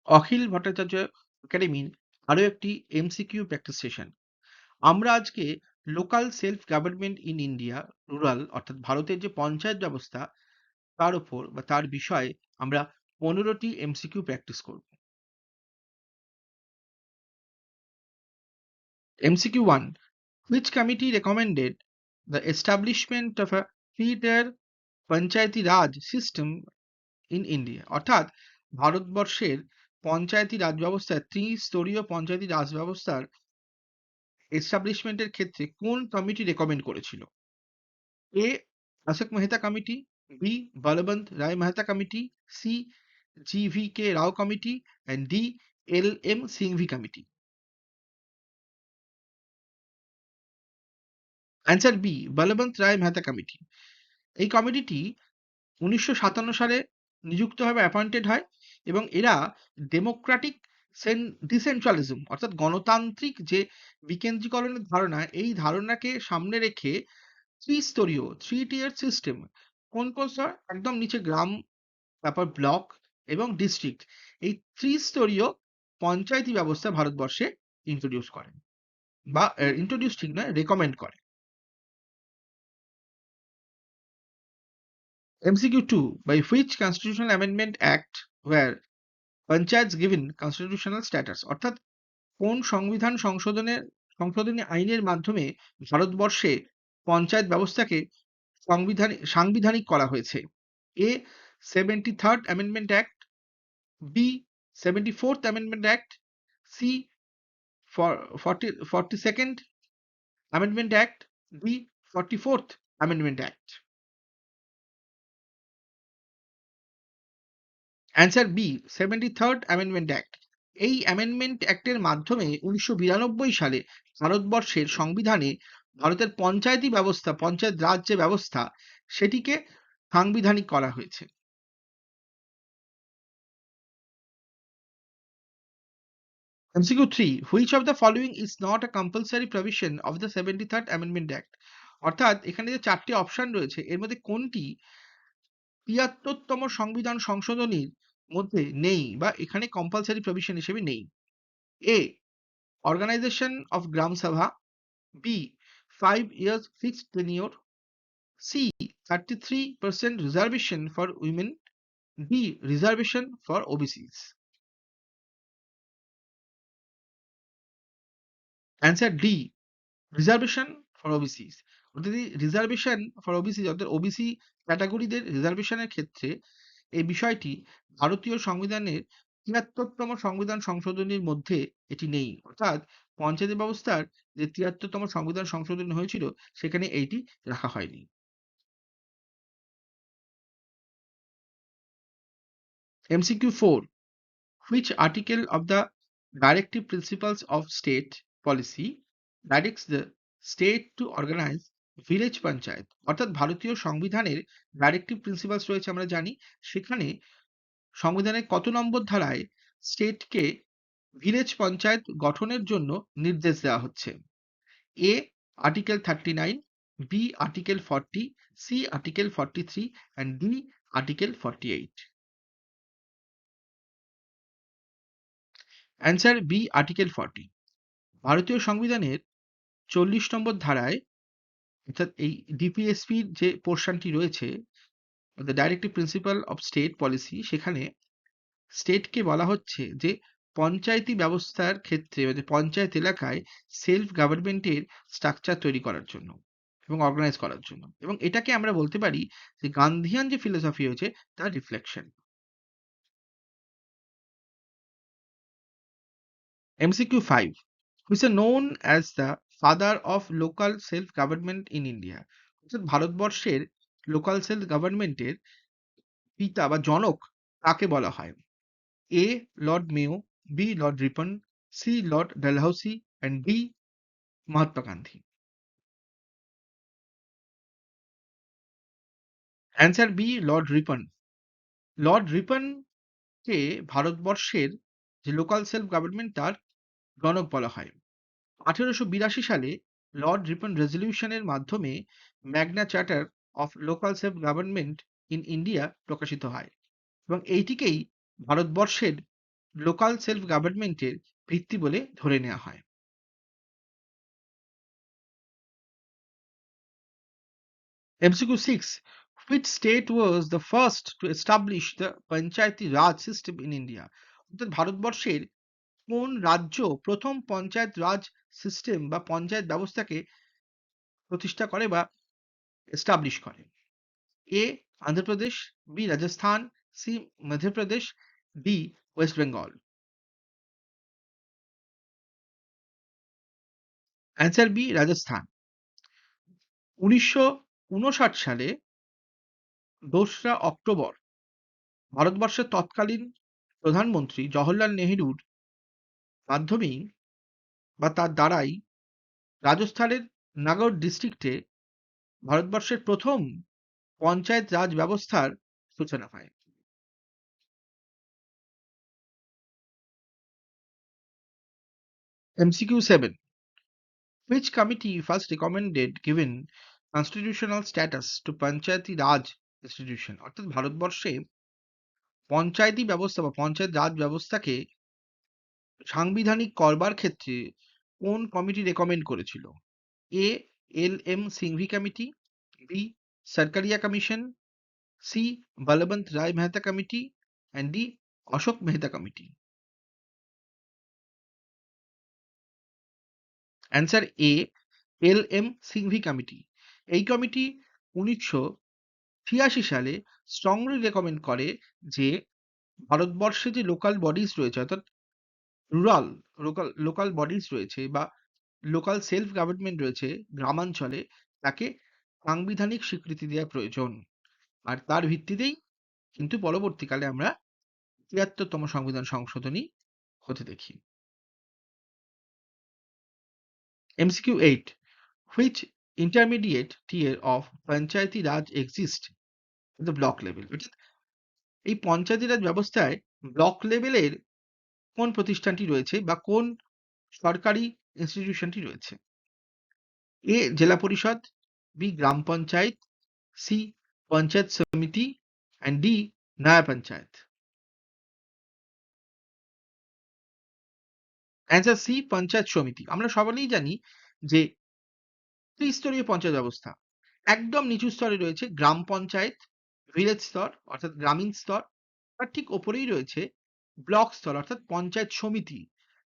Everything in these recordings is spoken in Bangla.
অখিল ভট্টাচার্য একাডেমির আরো একটি এমসিকিউ প্র্যাকটিস সেশন। আমরা আজকে local self government in India rural অর্থাৎ ভারতের যে পঞ্চায়েত ব্যবস্থা তার উপর বা তার বিষয়ে আমরা 15টি এমসিকিউ প্র্যাকটিস করব। MCQ 1, which committee recommended the establishment of a three-tier Panchayati Raj system in India? অর্থাৎ ভারতবর্ষের পঞ্চায়েতি রাজ ব্যবস্থায় ত্রিস্তরীয় পঞ্চায়েতি রাজ ব্যবস্থার এস্টাবলিশমেন্টের ক্ষেত্রে কোন কমিটি রেকমেন্ড করেছিল? A Ashok Mehta committee, B Balwant Rai Mehta committee, C G V K Rao committee and D L M. Singhvi committee. Answer B Balwant Rai Mehta committee. এই কমিটিটি 1957 সালে নিযুক্তভাবে অ্যাপয়েন্টেড হয় এবং এরা ডেমোক্রেটিক ডিসেন্ট্রালিজম অর্থাৎ গণতান্ত্রিক যে বিকেন্দ্রীকরণের ধারণা এই ধারণাকে সামনে রেখে ত্রিস্তরীয় থ্রি টিয়ার সিস্টেম কোন কোন স্তর একদম নিচে গ্রাম, তারপর ব্লক এবং ডিস্ট্রিক্ট, এই ত্রিস্তরীয় পঞ্চায়েতি ব্যবস্থা ভারতবর্ষে ইন্ট্রোডিউস করেন বা ইন্ট্রোডিউস ঠিক নয়, রেকমেন্ড করে। MCQ 2, by which constitutional amendment act were panchayats given constitutional status? অর্থাৎ কোন সংশোধনী আইনের মাধ্যমে ভারতবর্ষে পঞ্চায়েত ব্যবস্থাকে সাংবিধানিক করা হয়েছে? A 73rd amendment act, B 74th amendment act, C 42nd amendment act, D 44th amendment act. Answer B 73rd amendment act. এই অ্যামেন্ডমেন্ট অ্যাক্টের মাধ্যমে 1992 সালে ভারতবর্ষের সংবিধানে ভারতের পঞ্চায়েতি ব্যবস্থা, পঞ্চায়েত রাজ যে ব্যবস্থা সেটিকে সাংবিধানিক করা হয়েছে। MCQ 3, which of the following is not a compulsory provision of the 73rd Amendment Act? অর্থাৎ এখানে যে চারটি অপশন রয়েছে এর মধ্যে কোনটি ৭৩তম সংবিধান সংশোধনীর মধ্যে নেই বা এখানে কম্পালসারি প্রভিশন হিসেবে নেই? এ organisation of Gram Sabha, B 5 years fixed tenure, C 33% reservation for women, D reservation for OBCs. Answer D reservation for OBCs. অর্থাৎ এই রিজার্ভেশন ফর ওবিসি অর্থাৎ ওবিসি ক্যাটাগরিদের রিজার্ভেশনের ক্ষেত্রে এই বিষয়টি ভারতীয় সংবিধানের ৭৩তম সংবিধান সংশোধনীর মধ্যে এটি নেই। অর্থাৎ পঞ্চায়েত ব্যবস্থার যে ৭৩তম সংবিধান সংশোধনী হয়েছিল সেখানে এইটি রাখা হয়নি। MCQ 4, which article of the Directive Principles of State Policy directs the state to organize village panchayat? অর্থাৎ ভারতীয় সংবিধানের ডাইরেক্টিভ প্রিন্সিপালস রয়েছে আমরা জানি, সেখানে সংবিধানের কত নম্বর ধারায় স্টেটকে ভিলেজ পঞ্চায়েত গঠনের জন্য নির্দেশ দেওয়া হচ্ছে? A article 39, B article 40, C article 43 and D article 48। Answer B article 40। ভারতীয় সংবিধানের 40 নম্বর ধারায় অর্থাৎ এই ডিপিএসপির যে পোর্শনটি রয়েছে, the directive principle of state policy, সেখানে স্টেটকে বলা হচ্ছে যে পঞ্চায়েতি ব্যবস্থার ক্ষেত্রে মানে পঞ্চায়েত এলাকায় সেলফ গভর্নমেন্টের স্ট্রাকচার তৈরি করার জন্য এবং অর্গানাইজ করার জন্য, এবং এটাকে আমরা বলতে পারি যে গান্ধিয়ান যে ফিলোসফি হয়েছে তার reflection. MCQ 5, who is known as the father of local self government in India? অর্থাৎ ভারতবর্ষের লোকাল সেলফ গভর্নমেন্টের পিতা বা জনক কাকে বলা হয়? A Lord Mayo, B Lord Ripon, C Lord Dalhousie and D Mahatma Gandhi. Answer B Lord Ripon. Lord রিপনকে ভারতবর্ষের যে লোকাল সেলফ গভর্নমেন্ট তার জনক বলা হয়। 1882 সালে লর্ড রিপন রেজলিউশনের মাধ্যমে Magna charter of local self government in India প্রকাশিত হয় এবং এইটিকেই ভারতবর্ষের লোকাল সেলফ গভর্নমেন্টের ভিত্তি বলে ধরে নেওয়া হয়। MCQ 6. Which state was the first to establish the Panchayati Raj system in India? অর্থাৎ ভারতবর্ষের কোন রাজ্য প্রথম পঞ্চায়েত রাজ সিস্টেম বা পঞ্চায়েত ব্যবস্থাকে প্রতিষ্ঠা করে বা এস্টাবলিশ করে? A Andhra Pradesh, B Rajasthan, C Madhya Pradesh, D West Bengal. Answer B Rajasthan. 1959 সালে 2রা অক্টোবর ভারতবর্ষের তৎকালীন প্রধানমন্ত্রী জওহরলাল নেহেরুর মাধ্যমেই বা তার দ্বারাই রাজস্থানের নগর ডিস্ট্রিক্টে ভারতবর্ষের প্রথম পঞ্চায়েত রাজ ব্যবস্থার সূচনা হয়। MCQ 7. Which committee first recommended given constitutional status to Panchayati Raj institution? অর্থাৎ ভারতবর্ষে পঞ্চায়েতি ব্যবস্থা বা পঞ্চায়েত রাজ ব্যবস্থাকে সাংবিধানিক করবার ক্ষেত্রে কোন কমিটি রেকমেন্ড করেছিল? A L M. Singhvi committee, B Sarkaria commission, C Balwant Rai Mehta committee and D Ashok Mehta committee. Answer A L M. Singhvi committee. এই কমিটি 1986 সালে স্ট্রংলি রেকমেন্ড করে যে ভারতবর্ষে যে লোকাল বডিজ রয়েছে অর্থাৎ রুরাল লোকাল বডিজ রয়েছে বা লোকাল সেলফ গভর্নমেন্ট রয়েছে গ্রামাঞ্চলে, তাকে সাংবিধানিক স্বীকৃতি দেওয়া প্রয়োজন। আর তার ভিত্তিতেই কিন্তু পরবর্তীকালে আমরা ৭৩তম সংবিধান সংশোধনী হতে দেখি। MCQ 8. Which intermediate tier of Panchayati Raj exists at the block level? অর্থাৎ এই পঞ্চায়েতি রাজ ব্যবস্থায় ব্লক লেভেলের কোন প্রতিষ্ঠানটি রয়েছে বা কোন সরকারি ইনস্টিটিউশনটি রয়েছে? এ জেলা পরিষদ, বি গ্রাম পঞ্চায়েত, সি পঞ্চায়েত সমিতি and ডি নয়া পঞ্চায়েত। অ্যান্সার সি পঞ্চায়েত সমিতি। আমরা সকলেই জানি যে ত্রিস্তরীয় পঞ্চায়েত ব্যবস্থা। একদম নিচু স্তরে রয়েছে গ্রাম পঞ্চায়েত, ভিলেজ স্তর অর্থাৎ গ্রামীণ স্তর। তার ঠিক ওপরেই রয়েছে ব্লক স্তর অর্থাৎ পঞ্চায়েত সমিতি।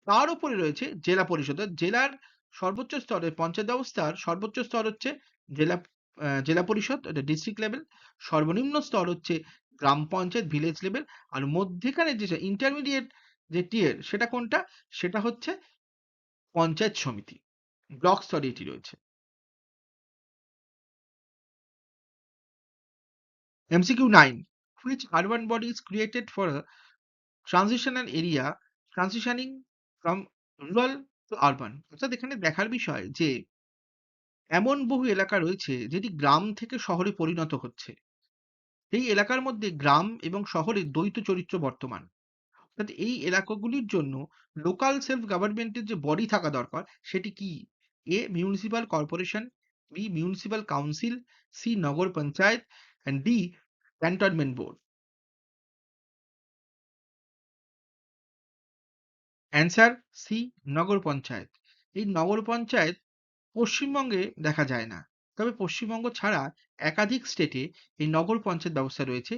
তার উপরে রয়েছে জেলা পরিষদ। জেলার সর্বোচ্চ স্তরে পঞ্চায়েত ব্যবস্থার সর্বোচ্চ স্তর হচ্ছে জেলা জেলা পরিষদ এটা ডিস্ট্রিক্ট লেভেল। সর্বনিম্ন স্তর হচ্ছে গ্রাম পঞ্চায়েত ভিলেজ লেভেল। আর মধ্যেখানে যেটা ইন্টারমিডিয়েট যে টিয়ার সেটা কোনটা? সেটা হচ্ছে পঞ্চায়েত সমিতি। ব্লক স্তরে এটি রয়েছে। MCQ 9. Which urban body is created for a transitional area transitioning from rural to urban? অর্থাৎ এখানে দেখার বিষয় যে এমন বহু এলাকা রয়েছে যেটি গ্রাম থেকে শহরে পরিণত হচ্ছে। এই এলাকার মধ্যে গ্রাম এবং শহরের দ্বৈত চরিত্র বর্তমান। অর্থাৎ এই এলাকাগুলির জন্য লোকাল সেলফ গভর্নমেন্টের যে বডি থাকা দরকার সেটি কি? A municipal corporation, B municipal council, C nagar panchayat and D cantonment board. Answer C nagar panchayat. এই নগর পঞ্চায়েত পশ্চিমবঙ্গে দেখা যায় না। তবে পশ্চিমবঙ্গ ছাড়া একাধিক স্টেটে এই নগর পঞ্চায়েত ব্যবস্থা রয়েছে।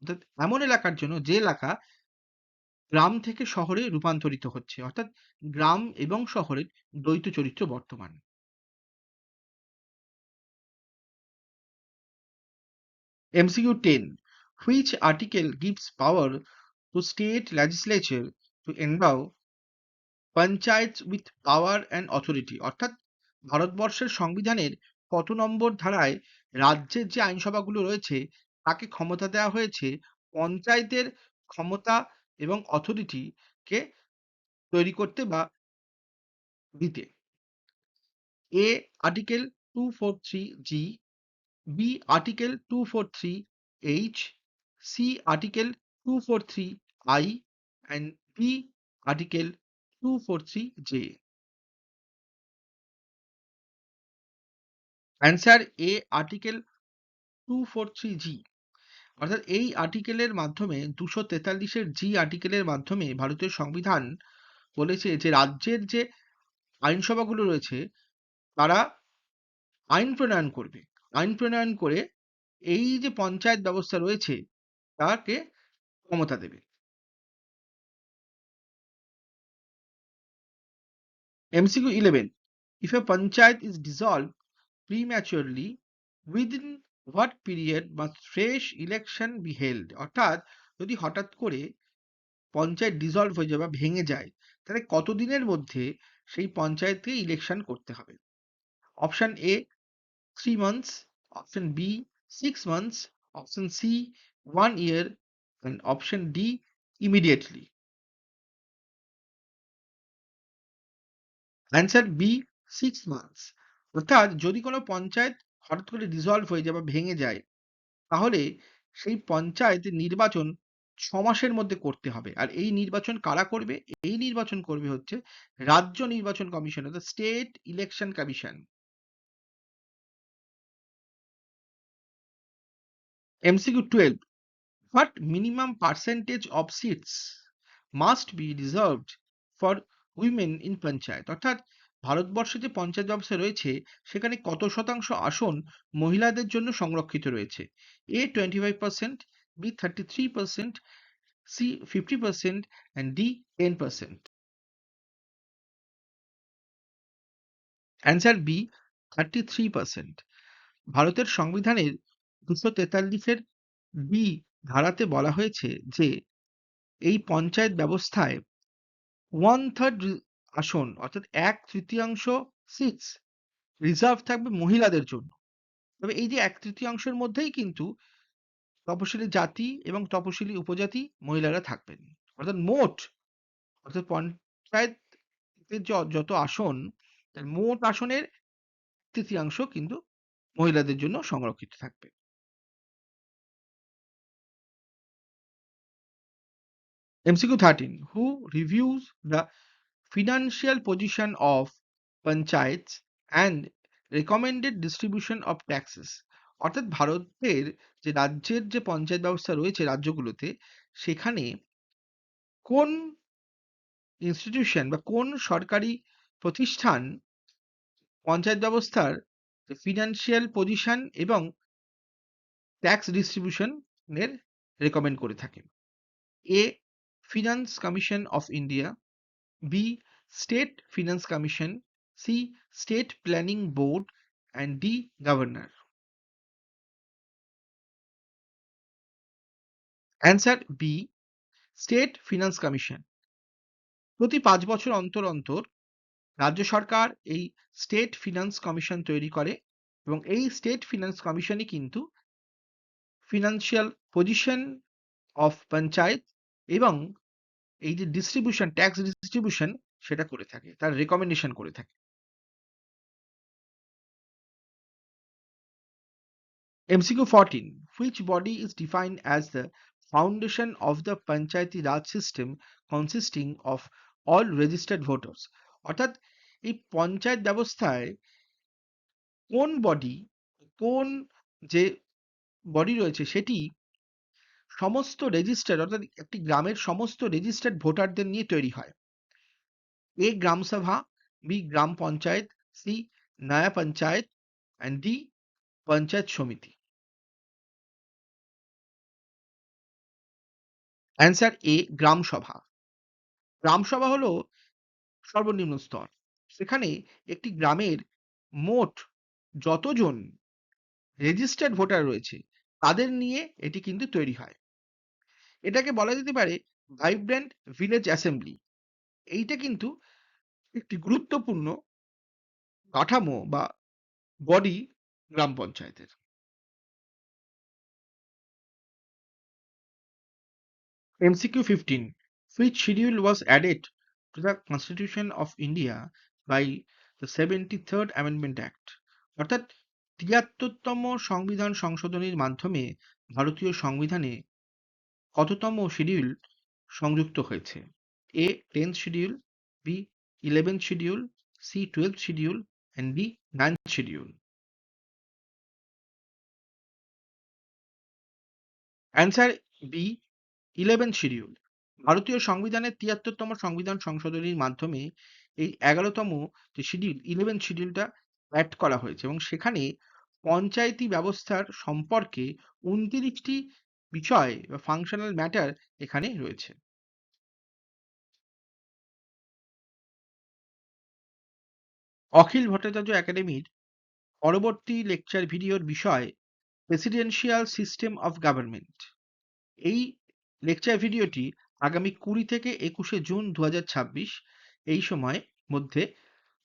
অর্থাৎ এমন এলাকার জন্য যে এলাকা গ্রাম থেকে শহরে রূপান্তরিত হচ্ছে। অর্থাৎ গ্রাম এবং শহরের দ্বৈত চরিত্র বর্তমান। MCQ 10. Which article gives power to state legislature to endow panchayat with power and authority? অর্থাৎ ভারতবর্ষের সংবিধানের কত নম্বর ধারায় রাজ্যের যে আইনসভাগুলো রয়েছে তাকে ক্ষমতা দেওয়া হয়েছে পঞ্চায়েতের ক্ষমতা এবং অথরিটিকে তৈরি করতে বা দিতে? A article 243 G, B article 243 H, C article 243 I and D article 243 J. Answer A article 243 G. অর্থাৎ এই আর্টিকেলের মাধ্যমে 243-এর জি আর্টিকেলের মাধ্যমে ভারতীয় সংবিধান বলেছে যে রাজ্যের যে আইনসভাগুলো রয়েছে তারা আইন প্রণয়ন করবে। আইন প্রণয়ন করে এই যে পঞ্চায়েত ব্যবস্থা রয়েছে তাকে ক্ষমতা দেবে। MCQ 11. If a panchayat is dissolved prematurely, within what period must fresh election be held? অর্থাৎ যদি হঠাৎ করে পঞ্চায়েত ডিসলভ হয়ে যায় বা ভেঙে যায় তাহলে কতদিনের মধ্যে সেই পঞ্চায়েতকে ইলেকশন করতে হবে? Option A 3 months, option B 6 months, option C 1 year and option D immediately. Answer B 6 months। অর্থাৎ যদি কোনো পঞ্চায়েত হঠাৎ করে ডিসলভ হয়ে যায় বা ভেঙে যায় তাহলে সেই পঞ্চায়েতের নির্বাচন 6 মাসের মধ্যে করতে হবে। আর এই নির্বাচন কারা করবে? এই নির্বাচন করবে হচ্ছে রাজ্য নির্বাচন কমিশন অর্থাৎ state election commission. MCQ 12. What minimum percentage of seats must be reserved for women in panchayat? অর্থাৎ ভারতবর্ষে যে পঞ্চায়েত ব্যবস্থা রয়েছে সেখানে কত শতাংশ আসন মহিলাদের জন্য সংরক্ষিত রয়েছে? A 25%, B 33%, C 50% and D 10%. Answer B 33%। ভারতের সংবিধানের 243-এর বি ধারাতে বলা হয়েছে যে এই পঞ্চায়েত ব্যবস্থায় 1/3 আসন অর্থাৎ 1/3 সিটস রিজার্ভ থাকবে মহিলাদের জন্য। তবে এই যে 1/3 মধ্যেই কিন্তু তপশিলি জাতি এবং তপশিলি উপজাতি মহিলারা থাকবেন। অর্থাৎ মোট অর্থাৎ পঞ্চায়েতের যত আসন তার মোট আসনের 1/3 কিন্তু মহিলাদের জন্য সংরক্ষিত থাকবে। MCQ 13. Who reviews the financial position of panchayats and recommended distribution of taxes? অর্থাৎ ভারতের যে রাজ্যের যে পঞ্চায়েত ব্যবস্থা রয়েছে রাজ্যগুলোতে সেখানে কোন ইনস্টিটিউশন বা কোন সরকারি প্রতিষ্ঠান পঞ্চায়েত ব্যবস্থার ফিনান্সিয়াল পজিশন এবং ট্যাক্স ডিস্ট্রিবিউশনের রেকমেন্ড করে থাকে? A finance commission of India, B state finance commission, C state planning board and D governor. Answer B state finance commission. প্রতি 5 বছর অন্তর অন্তর রাজ্য সরকার এই স্টেট ফিনান্স কমিশন তৈরি করে এবং এই স্টেট ফিনান্স কমিশনই কিন্তু ফিনান্সিয়াল পজিশন অফ পঞ্চায়েত এবং এই যে ডিস্ট্রিবিউশন ট্যাক্স ডিস্ট্রিবিউশন সেটা করে থাকে, তার রেকমেন্ডেশন করে থাকে। MCQ 14. Which body is defined as the foundation of the Panchayati Raj system consisting of all registered voters? অর্থাৎ এই পঞ্চায়েত ব্যবস্থায় কোন বডি কোন যে বডি রয়েছে সেটি সমস্ত রেজিস্টার্ড অর্থাৎ একটি গ্রামের সমস্ত রেজিস্টার্ড ভোটারদের নিয়ে তৈরি হয়? এ গ্রাম সভা, বি গ্রাম পঞ্চায়েত, সি নয়া পঞ্চায়েত অ্যান্ড ডি পঞ্চায়েত সমিতি। অ্যান্সার এ গ্রাম সভা। গ্রাম সভা হলো সর্বনিম্ন স্তর। সেখানে একটি গ্রামের মোট যতজন রেজিস্টার্ড ভোটার রয়েছে তাদের নিয়ে এটি কিন্তু তৈরি হয়। এটাকে বলা যেতে পারে ভাইব্র্যান্ট ভিলেজ অ্যাসেম্বলি। এইটা কিন্তু একটি গুরুত্বপূর্ণ কাঠামো বা বডি গ্রাম পঞ্চায়েতের। MCQ 15. Which schedule was added to the Constitution of India by the 73rd Amendment Act? অর্থাৎ ৭৩তম সংবিধান সংশোধনীর মাধ্যমে ভারতীয় সংবিধানে কততম শিডিউল সংযুক্ত হয়েছে? A 10th schedule, B 11th schedule, C 12th schedule and D 9th schedule. Answer B 11th schedule. ভারতীয় সংবিধানের ৭৩তম সংবিধান সংশোধনীর মাধ্যমে এই ১১তম যে শিডিউল 11th শিডিউলটা এড করা হয়েছে এবং সেখানে পঞ্চায়েতি ব্যবস্থার সম্পর্কে ২৯ টি বিষয় বা ফাংশনাল ম্যাটার এখানে রয়েছে। অখিল ভট্টাচার্য একাডেমির পরবর্তী লেকচার ভিডিওর বিষয় প্রেসিডেন্সিয়াল সিস্টেম অফ গভর্নমেন্ট। এই লেকচার ভিডিওটি আগামী ২০ থেকে ২১শে জুন ২০২৬ এই সময়ের মধ্যে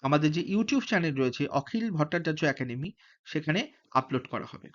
আমাদের যে ইউটিউব চ্যানেল রয়েছে অখিল ভট্টাচার্য একাডেমি সেখানে আপলোড করা হবে।